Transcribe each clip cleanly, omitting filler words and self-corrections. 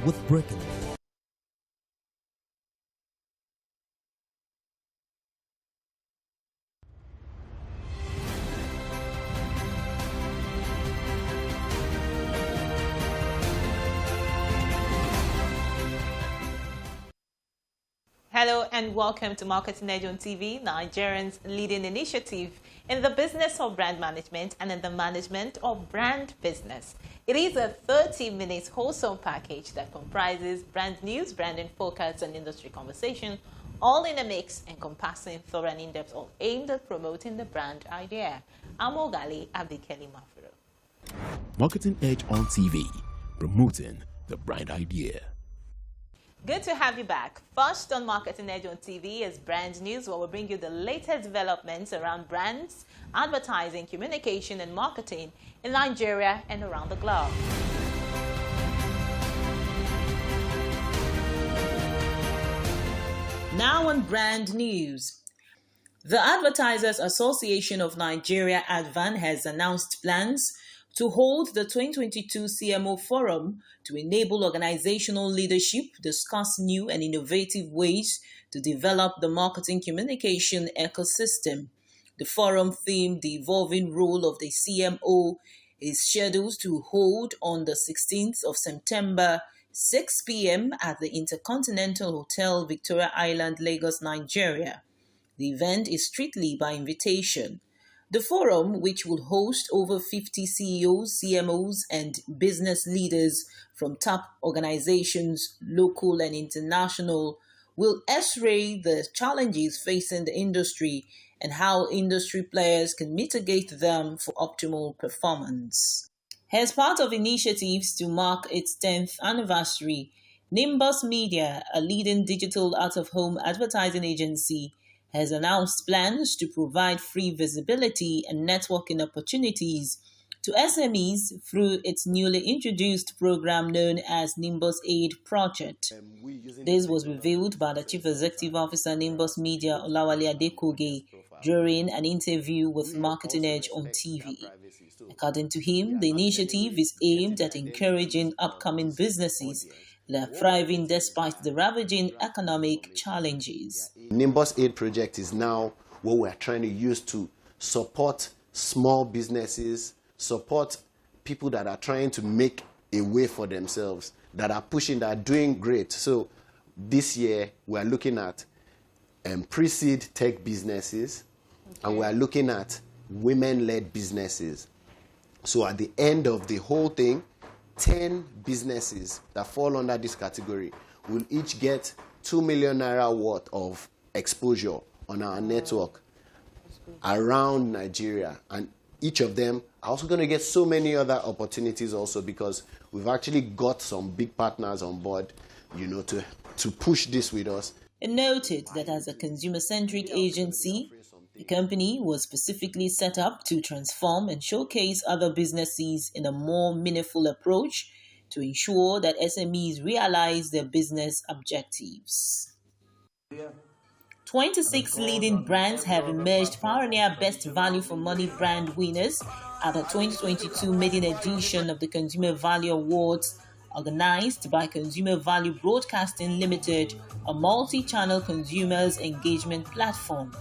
with breaking news. Hello and welcome to Marketing Edge on TV, Nigerians' leading initiative in the business of brand management and in the management of brand business. It is a 30-minute wholesome package that comprises brand news, branding focus, and industry conversation, all in a mix encompassing thorough and in-depth, all aimed at promoting the brand idea. I'm Ogali Abdikeli Mafuro. Marketing Edge on TV, promoting the brand idea. Good to have you back. First on Marketing Edge on TV is Brand News, where we bring you the latest developments around brands, advertising, communication, and marketing in Nigeria and around the globe. Now on Brand News. The Advertisers Association of Nigeria, ADVAN, has announced plans to hold the 2022 CMO Forum to enable organizational leadership, discuss new and innovative ways to develop the marketing communication ecosystem. The forum theme, The Evolving Role of the CMO, is scheduled to hold on the 16th of September, 6 p.m. at the Intercontinental Hotel, Victoria Island, Lagos, Nigeria. The event is strictly by invitation. The forum, which will host over 50 CEOs, CMOs, and business leaders from top organizations, local and international, will x-ray the challenges facing the industry and how industry players can mitigate them for optimal performance. As part of initiatives to mark its 10th anniversary, Nimbus Media, a leading digital out-of-home advertising agency, has announced plans to provide free visibility and networking opportunities to SMEs through its newly introduced program known as Nimbus Aid Project. This was revealed by the Chief Executive Officer Nimbus Media, Olawale Adekoge, during an interview with Marketing Edge on TV. According to him, the initiative is aimed at encouraging upcoming businesses that are thriving despite the ravaging economic challenges. Nimbus Aid Project is now what we're trying to use to support small businesses, support people that are trying to make a way for themselves, that are pushing, that are doing great. So this year, we're looking at pre-seed tech businesses, and we're looking at women-led businesses. So at the end of the whole thing, 10 businesses that fall under this category will each get 2 million naira worth of exposure on our network around Nigeria. And each of them are also going to get so many other opportunities also, because we've actually got some big partners on board, to push this with us. It noted that as a consumer-centric agency, the company was specifically set up to transform and showcase other businesses in a more meaningful approach to ensure that SMEs realize their business objectives. 26 leading brands have emerged pioneer Best Value for Money brand winners at the 2022 maiden edition of the Consumer Value Awards, organized by Consumer Value Broadcasting Limited, a multi-channel consumers engagement platform.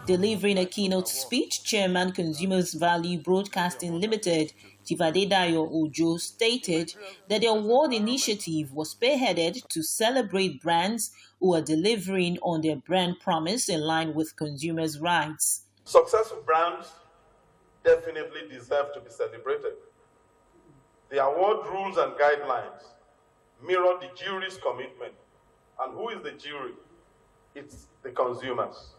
Delivering a keynote speech, Chairman Consumers Value Broadcasting Limited, Chief Adedayo Ojo, stated that the award initiative was spearheaded to celebrate brands who are delivering on their brand promise in line with consumers' rights. Successful brands definitely deserve to be celebrated. The award rules and guidelines mirror the jury's commitment. And who is the jury? It's the consumers.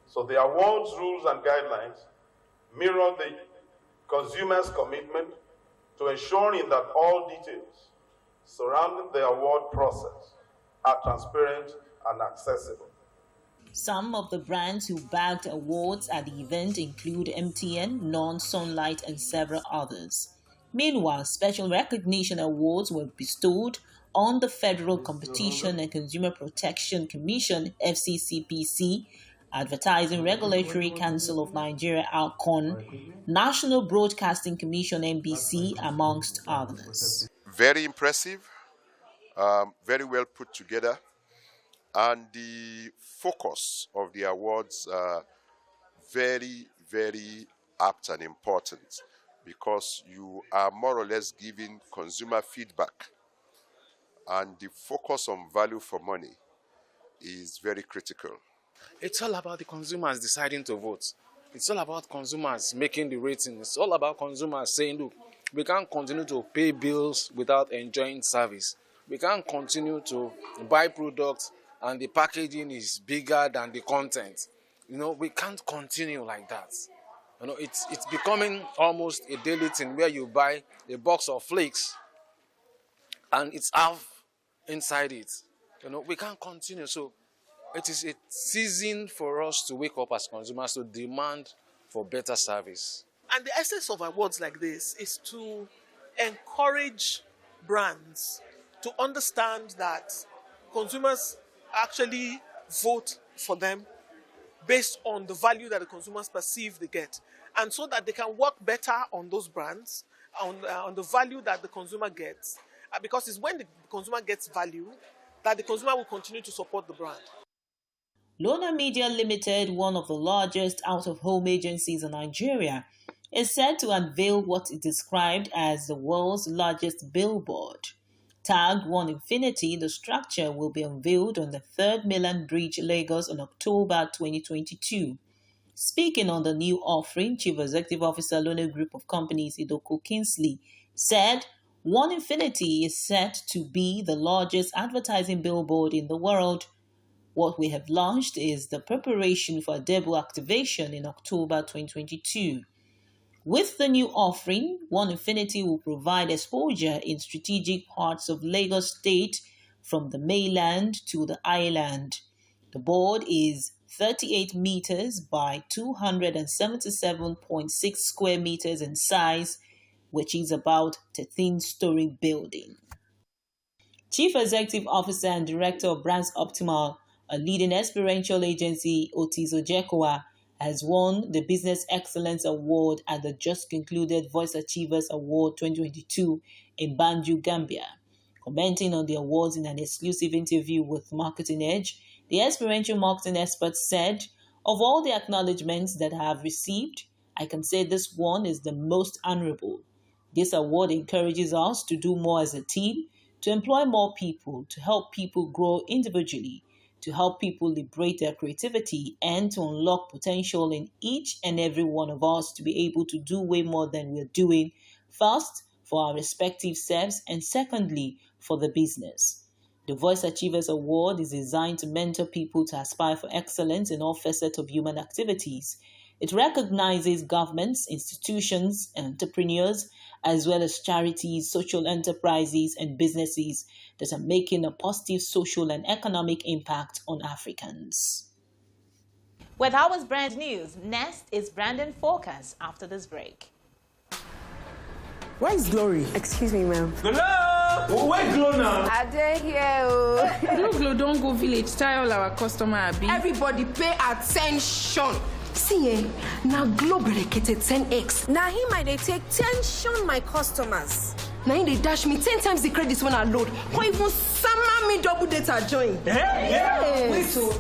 So the awards rules and guidelines mirror the consumers' commitment to ensuring that all details surrounding the award process are transparent and accessible. Some of the brands who bagged awards at the event include MTN, Non-Sunlight, and several others. Meanwhile, special recognition awards were bestowed on the Federal Competition and Consumer Protection Commission, FCCPC, Advertising Regulatory Council of Nigeria, ALCON, National Broadcasting Commission, NBC, amongst others. Very impressive. very well put together, and the focus of the awards are very, very apt and important, because you are more or less giving consumer feedback, and the focus on value for money is very critical. It's all about the consumers deciding to vote. It's all about consumers making the rating. It's all about consumers saying, look, we can't continue to pay bills without enjoying service. We can't continue to buy products and the packaging is bigger than the content. We can't continue like that. It's becoming almost a daily thing where you buy a box of flakes and it's half inside it. We can't continue. So it is a season for us to wake up as consumers to demand for better service. And the essence of awards like this is to encourage brands to understand that consumers actually vote for them based on the value that the consumers perceive they get. And so that they can work better on those brands, on the value that the consumer gets. Because it's when the consumer gets value that the consumer will continue to support the brand. Lona Media Limited, one of the largest out-of-home agencies in Nigeria, is set to unveil what is described as the world's largest billboard. Tagged One Infinity, the structure will be unveiled on the 3rd Mainland Bridge, Lagos, in October 2022. Speaking on the new offering, Chief Executive Officer, Lona Group of Companies, Idoko Kingsley, said One Infinity is set to be the largest advertising billboard in the world. What we have launched is the preparation for a debut activation in October 2022. With the new offering, One Infinity will provide exposure in strategic parts of Lagos State from the mainland to the island. The board is 38 meters by 277.6 square meters in size, which is about a 13-story building. Chief Executive Officer and Director of Brands Optimal, a leading experiential agency, Otis Ojekowa, has won the Business Excellence Award at the just concluded Voice Achievers Award 2022 in Banjul, Gambia. Commenting on the awards in an exclusive interview with Marketing Edge, the experiential marketing expert said, "Of all the acknowledgements that I have received, I can say this one is the most honorable. This award encourages us to do more as a team, to employ more people, to help people grow individually, to help people liberate their creativity, and to unlock potential in each and every one of us to be able to do way more than we're doing, first, for our respective selves, and secondly, for the business." The Voice Achievers Award is designed to mentor people to aspire for excellence in all facets of human activities. It recognizes governments, institutions, entrepreneurs, as well as charities, social enterprises, and businesses that are making a positive social and economic impact on Africans. Well, that was brand news. Next is Brandon Focus after this break. Where is Glory? Excuse me, ma'am. Hello? Oh, where Glow now? I dare here. Glow don't go village. Tell all our customer abi. Everybody pay attention. See, now Glow berekete 10x. Now him I they take tension my customers. Now they dash me 10 times the credits when I load. Or even summer me double data join. Yeah. Wait, so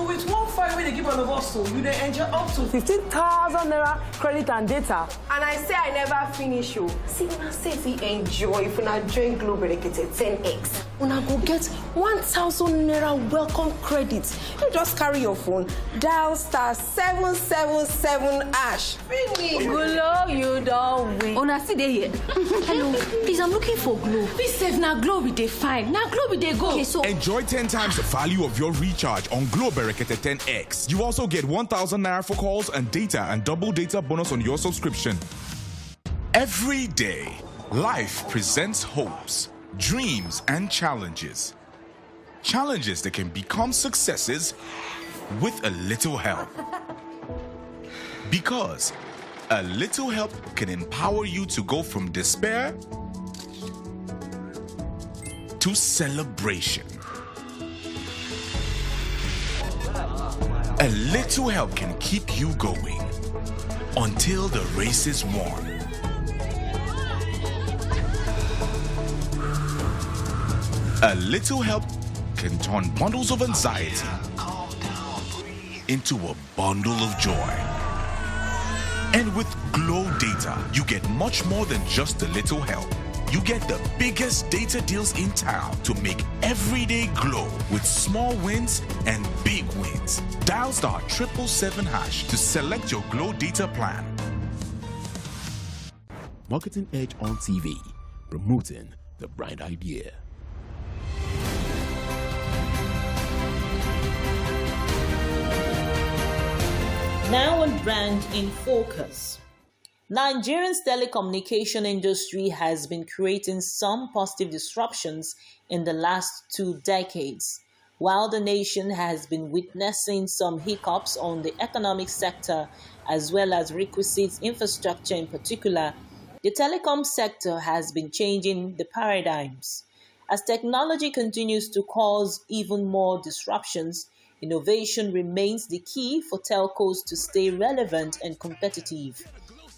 with 1.5 when they give all of us, so you they enjoy up to 15,000 naira credit and data. And I say I never finish you. See, when I say if you enjoy, if you not join Glow berekete 10x, when I go get 1,000 naira welcome credit, you just carry your phone, dial *777#. Finish. Glow, you don't win. Una see they here. Hello, please, I'm looking for Glow. Please save now Glow we dey fine. Now Glow we dey go. Okay, so enjoy 10 times the value of your recharge on Glow Berekete 10X. You also get 1,000 naira for calls and data and double data bonus on your subscription. Every day, life presents hopes, dreams, and challenges. Challenges that can become successes with a little help. Because a little help can empower you to go from despair to celebration. A little help can keep you going until the race is won. A little help can turn bundles of anxiety into a bundle of joy. And with Glow Data, you get much more than just a little help. You get the biggest data deals in town to make every day glow with small wins and big wins. Dial *777# to select your Glow Data plan. Marketing Edge on TV, promoting the bright idea. Now on Brand in Focus. Nigeria's telecommunication industry has been creating some positive disruptions in the last 2 decades. While the nation has been witnessing some hiccups on the economic sector as well as requisite infrastructure in particular, the telecom sector has been changing the paradigms. As technology continues to cause even more disruptions, innovation remains the key for telcos to stay relevant and competitive.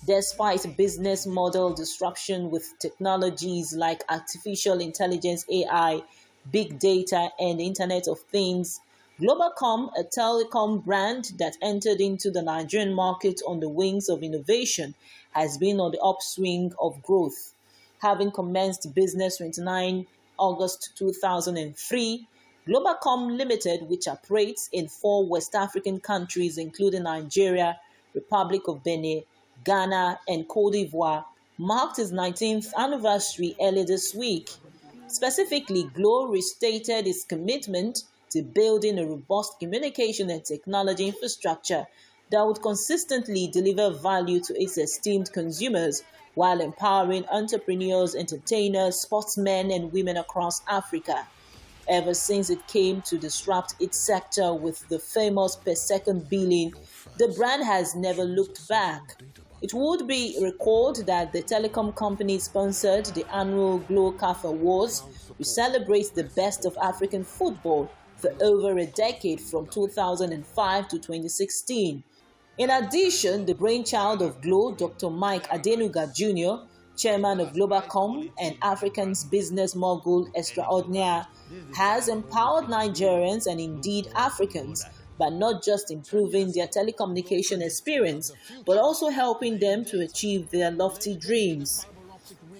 Despite business model disruption with technologies like artificial intelligence, AI, big data, and Internet of Things, Globacom, a telecom brand that entered into the Nigerian market on the wings of innovation, has been on the upswing of growth. Having commenced business 29 August 2003, Globacom Limited, which operates in 4 West African countries including Nigeria, Republic of Benin, Ghana, and Cote d'Ivoire, marked its 19th anniversary earlier this week. Specifically, Glo restated its commitment to building a robust communication and technology infrastructure that would consistently deliver value to its esteemed consumers while empowering entrepreneurs, entertainers, sportsmen, and women across Africa. Ever since it came to disrupt its sector with the famous per-second billing, the brand has never looked back. It would be recalled that the telecom company sponsored the annual Glo CAF Awards, which celebrates the best of African football for over a decade from 2005 to 2016. In addition, the brainchild of Glo, Dr. Mike Adenuga Jr., chairman of Globacom and African's business mogul extraordinaire, has empowered Nigerians and indeed Africans by not just improving their telecommunication experience, but also helping them to achieve their lofty dreams.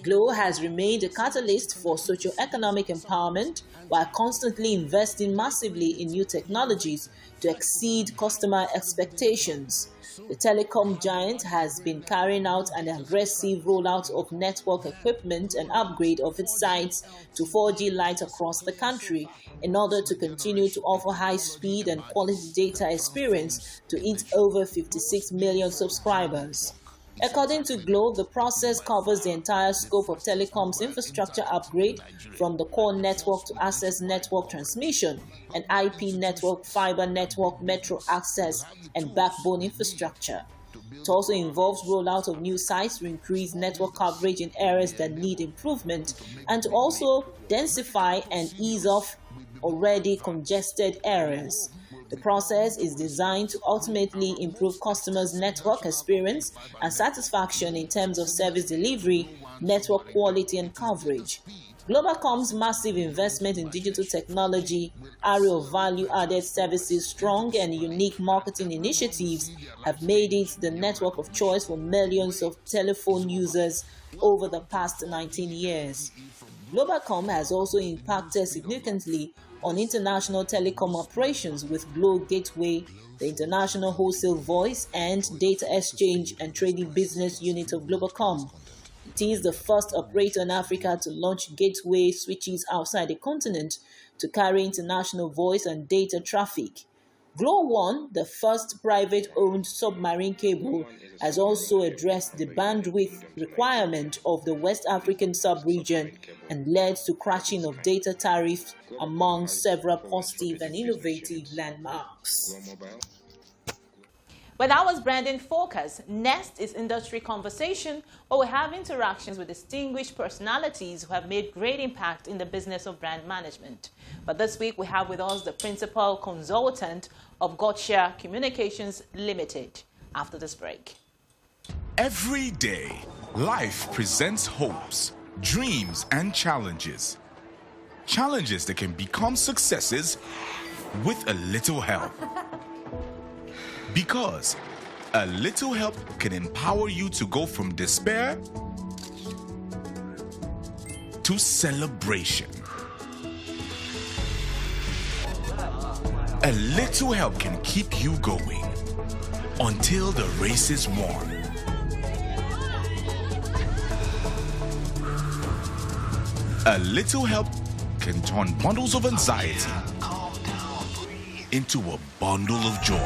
Glo has remained a catalyst for socio-economic empowerment while constantly investing massively in new technologies to exceed customer expectations. The telecom giant has been carrying out an aggressive rollout of network equipment and upgrade of its sites to 4G Lite across the country in order to continue to offer high-speed and quality data experience to its over 56 million subscribers. According to Glo, the process covers the entire scope of telecom's infrastructure upgrade from the core network to access network transmission and IP network, fiber network, metro access, and backbone infrastructure. It also involves rollout of new sites to increase network coverage in areas that need improvement and to also densify and ease off already congested areas. The process is designed to ultimately improve customers' network experience and satisfaction in terms of service delivery, network quality, and coverage. Globacom's massive investment in digital technology, array of value-added services, strong and unique marketing initiatives have made it the network of choice for millions of telephone users over the past 19 years. Globacom has also impacted significantly on international telecom operations with Glo Gateway, the international wholesale voice and data exchange and trading business unit of Globacom. It is the first operator in Africa to launch gateway switches outside the continent to carry international voice and data traffic. Glo One, the first private-owned submarine cable, has also addressed the bandwidth requirement of the West African sub-region and led to crashing of data tariffs among several positive and innovative landmarks. Well, that was Branding Focus. Next is Industry Conversation, where we have interactions with distinguished personalities who have made great impact in the business of brand management. But this week we have with us the principal consultant of Gotsha Communications Limited. After this break. Every day, life presents hopes, dreams, and challenges. Challenges that can become successes with a little help. Because a little help can empower you to go from despair to celebration. A little help can keep you going until the race is won. A little help can turn bundles of anxiety into a bundle of joy.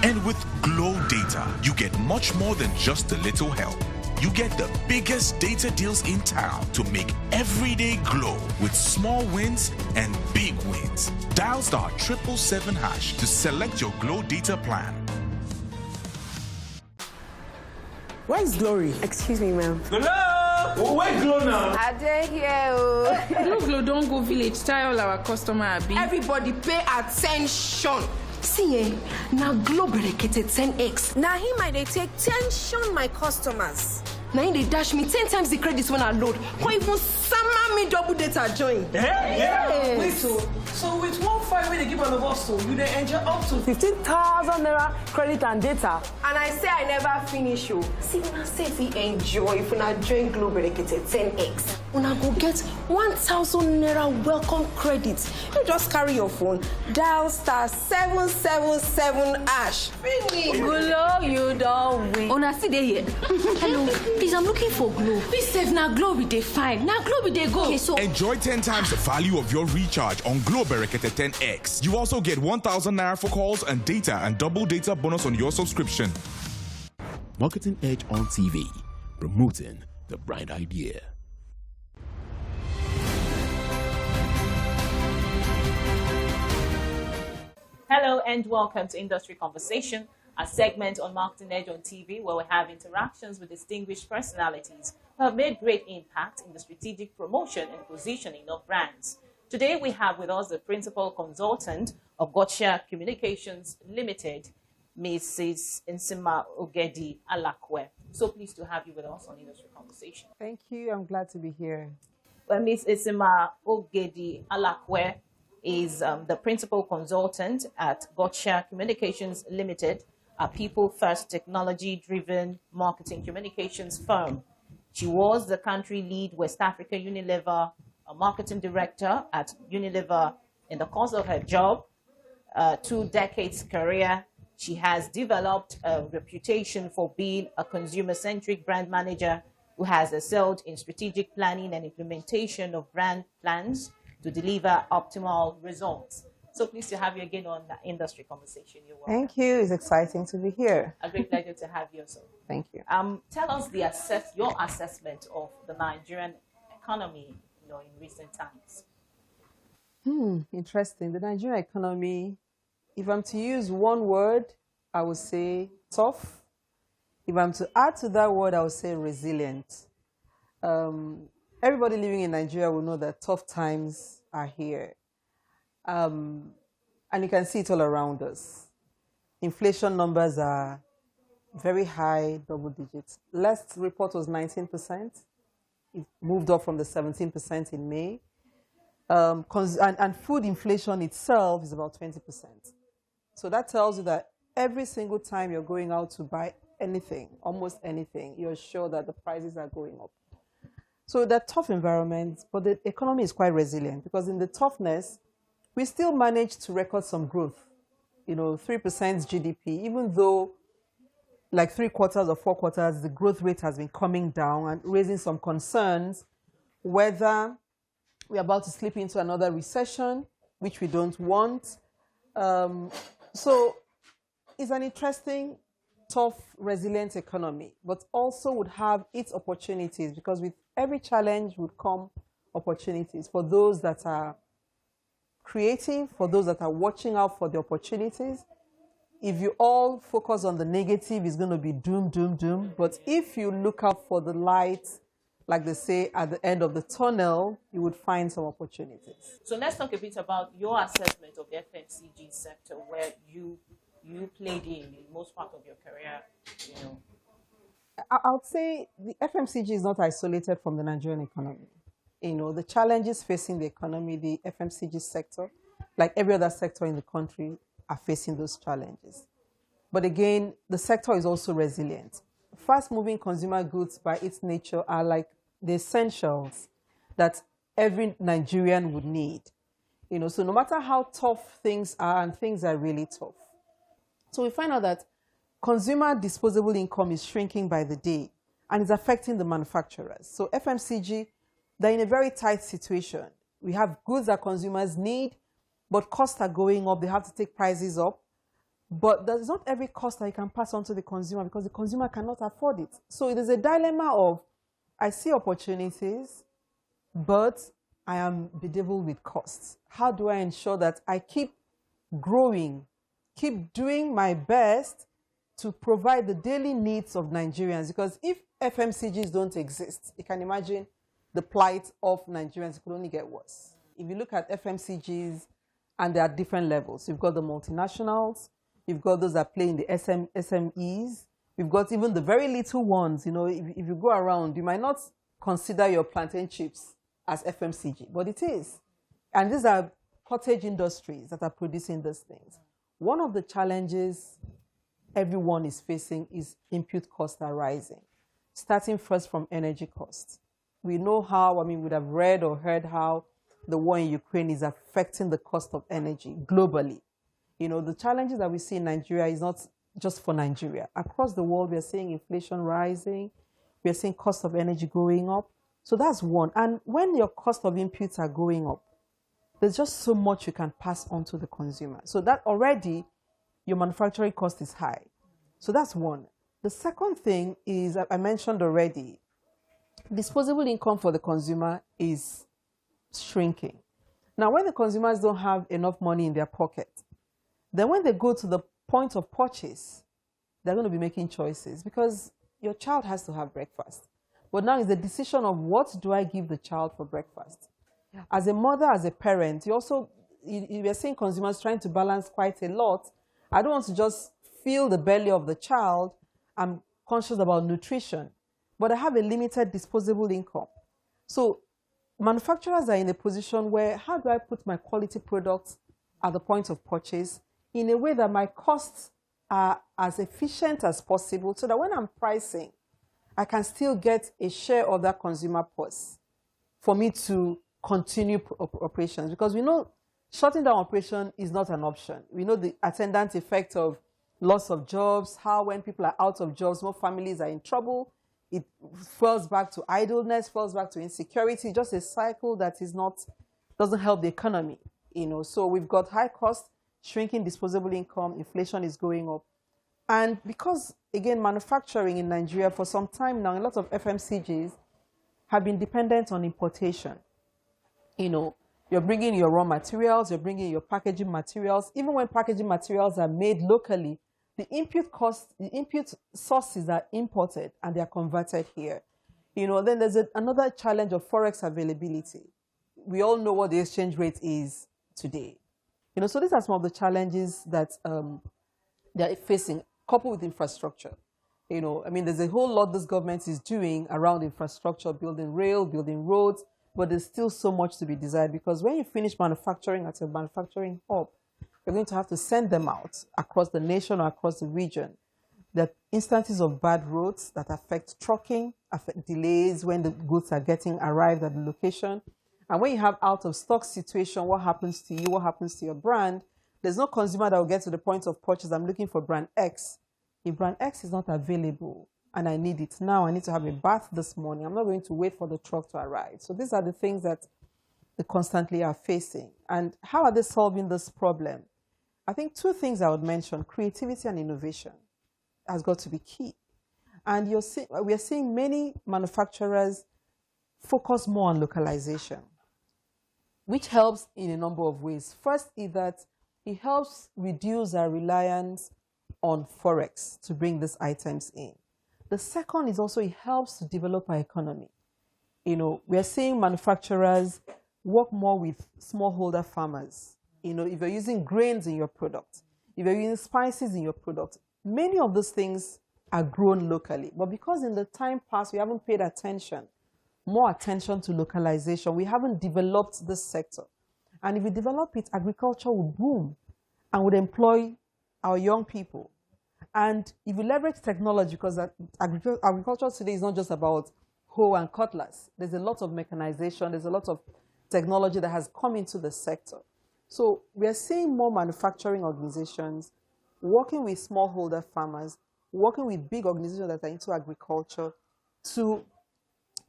And with Glow Data, you get much more than just a little help. You get the biggest data deals in town to make every day glow with small wins and big wins. Dial *777# to select your Glow Data plan. Where's Glory? Excuse me, ma'am. Hello? Where Glow now? I didn't hear. Glow don't go village, tell all our customer abi. Everybody pay attention. See, now Glow berekete 10x. Now he might take tension my customers. Now they dash me 10 times the credits when I load. Or even summer me double data join. Yeah. Wait, so with 1.5 when they give all of us, so you then enjoy up to 15,000 naira credit and data. And I say I never finish you. See, when I say if you enjoy, if you join Glow berekete 10x, when I go get 1,000 naira welcome credits. You just carry your phone, dial *777#. Finish. Glow, you don't win. Una see they here. Hello, please, I'm looking for Glow. Please save now Glow with they fine. Now Glow with they go. Okay, so enjoy 10 times the value of your recharge on Glow Berekete 10X. You also get 1,000 naira for calls and data and double data bonus on your subscription. Marketing Edge on TV, promoting the bright idea. Hello and welcome to Industry Conversation, a segment on Marketing Edge on TV where we have interactions with distinguished personalities who have made great impact in the strategic promotion and positioning of brands. Today we have with us the principal consultant of Gotsha Communications Limited, Mrs. NSIMA OGEDI ALAKWE. So pleased to have you with us on Industry Conversation. Thank you. I'm glad to be here. Well, Ms. NSIMA OGEDI ALAKWE is the principal consultant at Gotsha Communications Limited, a people-first technology-driven marketing communications firm. She was the country lead West Africa Unilever marketing director at Unilever. In the course of her job, 2 decades career, she has developed a reputation for being a consumer-centric brand manager who has excelled in strategic planning and implementation of brand plans to deliver optimal results. So pleased to have you again on the Industry Conversation. You're welcome. Thank you. It's exciting to be here. A great pleasure to have you also. Thank you. Tell us your assessment of the Nigerian economy, in recent times. Interesting. The Nigerian economy, if I'm to use one word, I would say tough. If I'm to add to that word, I would say resilient. Everybody living in Nigeria will know that tough times are here. And you can see it all around us. Inflation numbers are very high, double digits. Last report was 19%. It moved up from the 17% in May. And food inflation itself is about 20%. So that tells you that every single time you're going out to buy anything, almost anything, you're sure that the prices are going up. So they're tough environments, but the economy is quite resilient because in the toughness, we still managed to record some growth. 3% GDP, even though like 3 quarters or 4 quarters, the growth rate has been coming down and raising some concerns whether we're about to slip into another recession, which we don't want. So it's an interesting, tough, resilient economy, but also would have its opportunities because with every challenge would come opportunities for those that are creative, for those that are watching out for the opportunities. If you all focus on the negative, it's going to be doom, doom, doom. But if you look out for the light, like they say, at the end of the tunnel, you would find some opportunities. So let's talk a bit about your assessment of the FMCG sector, where you played in most part of your career. I would say the FMCG is not isolated from the Nigerian economy. The challenges facing the economy, the FMCG sector, like every other sector in the country, are facing those challenges. But again, the sector is also resilient. Fast-moving consumer goods by its nature are like the essentials that every Nigerian would need. So no matter how tough things are, and things are really tough. So we find out that consumer disposable income is shrinking by the day and is affecting the manufacturers. So FMCG, they're in a very tight situation. We have goods that consumers need, but costs are going up. They have to take prices up. But there's not every cost that you can pass on to the consumer because the consumer cannot afford it. So it is a dilemma of, I see opportunities, but I am bedeviled with costs. How do I ensure that I keep growing, keep doing my best to provide the daily needs of Nigerians? Because if FMCGs don't exist, you can imagine the plight of Nigerians. It could only get worse. If you look at FMCGs, and they're at different levels. You've got the multinationals, you've got those that play in the SMEs, you've got even the very little ones. If you go around, you might not consider your plantain chips as FMCG, but it is. And these are cottage industries that are producing these things. One of the challenges everyone is facing is input costs are rising, starting first from energy costs. We know how, we'd have read or heard how the war in Ukraine is affecting the cost of energy globally. The challenges that we see in Nigeria is not just for Nigeria. Across the world, we are seeing inflation rising. We are seeing cost of energy going up. So that's one. And when your cost of inputs are going up, there's just so much you can pass on to the consumer. So that already, your manufacturing cost is high. So that's one. The second thing is, I mentioned already, disposable income for the consumer is shrinking. Now, when the consumers don't have enough money in their pocket, then when they go to the point of purchase, they're going to be making choices because your child has to have breakfast. But now it's the decision of what do I give the child for breakfast. As a mother, as a parent, you are seeing consumers trying to balance quite a lot. I don't want to just fill the belly of the child. I'm conscious about nutrition, but I have a limited disposable income. So manufacturers are in a position where, how do I put my quality products at the point of purchase in a way that my costs are as efficient as possible so that when I'm pricing, I can still get a share of that consumer purse for me to continue operations. Because we know shutting down operation is not an option. We know the attendant effect of loss of jobs, how when people are out of jobs, more families are in trouble. It falls back to idleness, falls back to insecurity, just a cycle that doesn't help the economy. So we've got high cost, shrinking disposable income, inflation is going up. And because, again, manufacturing in Nigeria for some time now, a lot of FMCGs have been dependent on importation. You're bringing your raw materials, you're bringing your packaging materials. Even when packaging materials are made locally, the input sources are imported and they are converted here. Then there's another challenge of forex availability. We all know what the exchange rate is today. So these are some of the challenges that they're facing, coupled with infrastructure. There's a whole lot this government is doing around infrastructure, building rail, building roads, but there's still so much to be desired because when you finish manufacturing at a manufacturing hub, you're going to have to send them out across the nation or across the region. There are instances of bad roads that affect trucking, affect delays when the goods are arrived at the location. And when you have out of stock situation, what happens to you? What happens to your brand? There's no consumer that will get to the point of purchase. I'm looking for brand X. If brand X is not available and I need it now, I need to have a bath this morning, I'm not going to wait for the truck to arrive. So these are the things that they constantly are facing. And how are they solving this problem? I think two things I would mention: creativity and innovation has got to be key. And we are seeing many manufacturers focus more on localization, which helps in a number of ways. First is that it helps reduce our reliance on Forex to bring these items in. The second is also it helps to develop our economy. We are seeing manufacturers work more with smallholder farmers. If you're using grains in your product, if you're using spices in your product, many of those things are grown locally. But because in the time past we haven't paid attention, more attention to localization. We haven't developed this sector. And if we develop it, agriculture will boom and would employ our young people. And if you leverage technology, because agriculture today is not just about hoe and cutlass. There's a lot of mechanization. There's a lot of technology that has come into the sector. So we are seeing more manufacturing organizations working with smallholder farmers, working with big organizations that are into agriculture to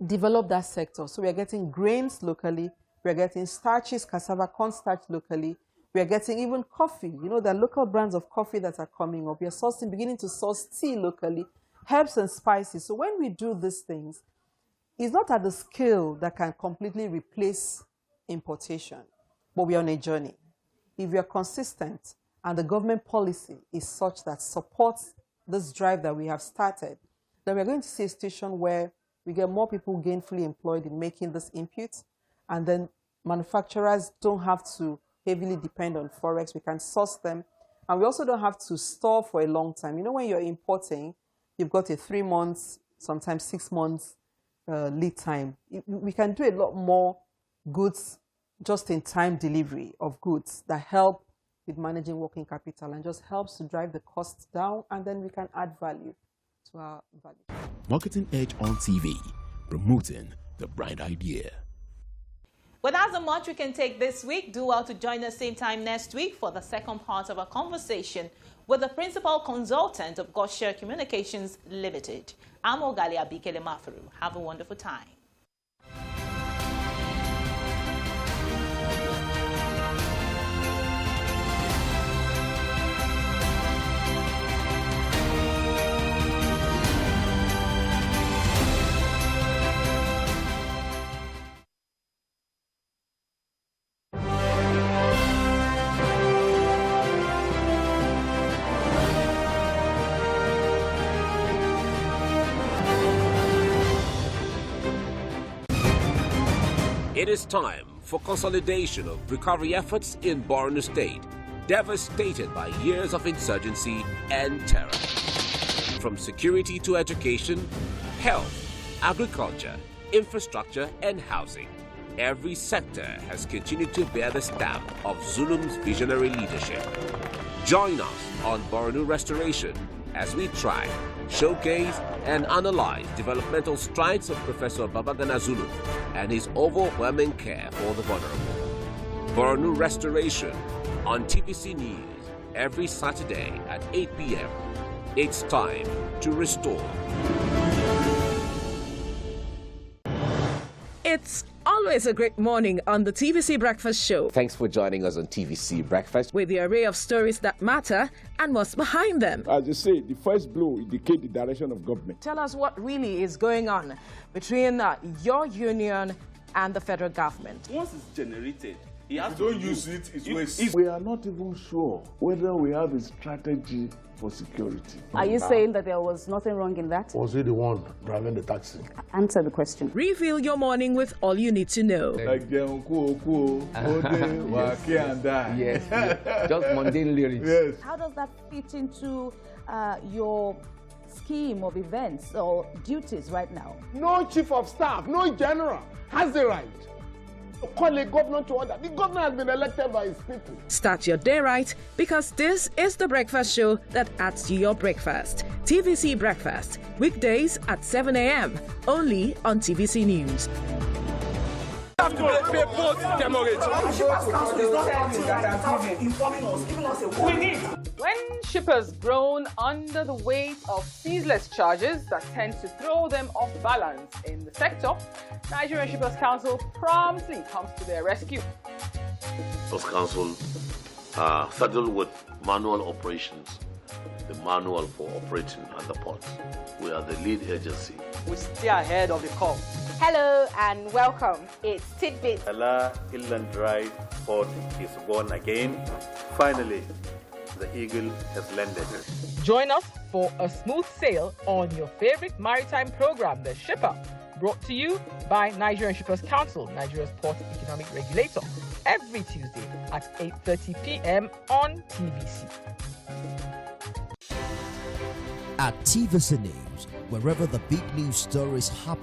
develop that sector. So we are getting grains locally. We are getting starches, cassava, cornstarch locally. We are getting even coffee. You know, there are local brands of coffee that are coming up. We are beginning to source tea locally, herbs and spices. So when we do these things, it's not at the scale that can completely replace importation, but we are on a journey. If we are consistent and the government policy is such that supports this drive that we have started, then we're going to see a station where we get more people gainfully employed in making this input, and then manufacturers don't have to heavily depend on Forex. We can source them, and we also don't have to store for a long time. You know, when you're importing, you've got a 3 months, sometimes 6 months lead time. We can do a lot more goods, just-in-time delivery of goods that help with managing working capital and just helps to drive the costs down, and then we can add value to our value. Marketing Edge on TV, promoting the bright idea. Well, that's how much we can take this week. Do well to join us same time next week for the second part of our conversation with the principal consultant of Gotsha Communications Limited. I'm Ogalia Bikele Mafaru. Have a wonderful time. It is time for consolidation of recovery efforts in Borno State, devastated by years of insurgency and terror. From security to education, health, agriculture, infrastructure, and housing, every sector has continued to bear the stamp of Zulum's visionary leadership. Join us on Borno Restoration as we try, showcase, and analyze developmental strides of Professor Babagana Zulum and his overwhelming care for the vulnerable. Borno Restoration on TVC News every Saturday at 8 p.m. It's time to restore. It's always a great morning on the TVC Breakfast Show. Thanks for joining us on TVC Breakfast. With the array of stories that matter and what's behind them. As you say, the first blow indicates the direction of government. Tell us what really is going on between your union and the federal government. Once it's generated, if you don't use it, it's waste. We are not even sure whether we have a strategy for security. Are you saying that there was nothing wrong in that? Was he the one driving the taxi? Answer the question. Reveal your morning with all you need to know. Like the yes, yes, just mundane lyrics. Yes. How does that fit into your scheme of events or duties right now? No chief of staff, no general has the right to call a governor to order. The governor has been elected by his people. Start your day right, because this is the breakfast show that adds to your breakfast. TVC Breakfast, weekdays at 7 a.m. only on TVC News. When shippers groan under the weight of ceaseless charges that tend to throw them off balance in the sector, Nigerian Shippers Council promptly comes to their rescue. Shippers Council saddled with manual operations, the manual for operating at the port. We are the lead agency. We stay ahead of the curve. Hello and welcome. It's Tidbits. Allah Inland Drive Port is born again. Finally, the Eagle has landed. Join us for a smooth sail on your favorite maritime program, The Shipper, brought to you by Nigerian Shippers Council, Nigeria's port economic regulator, every Tuesday at 8:30 p.m. on TVC. At TVC News, wherever the big news stories happen.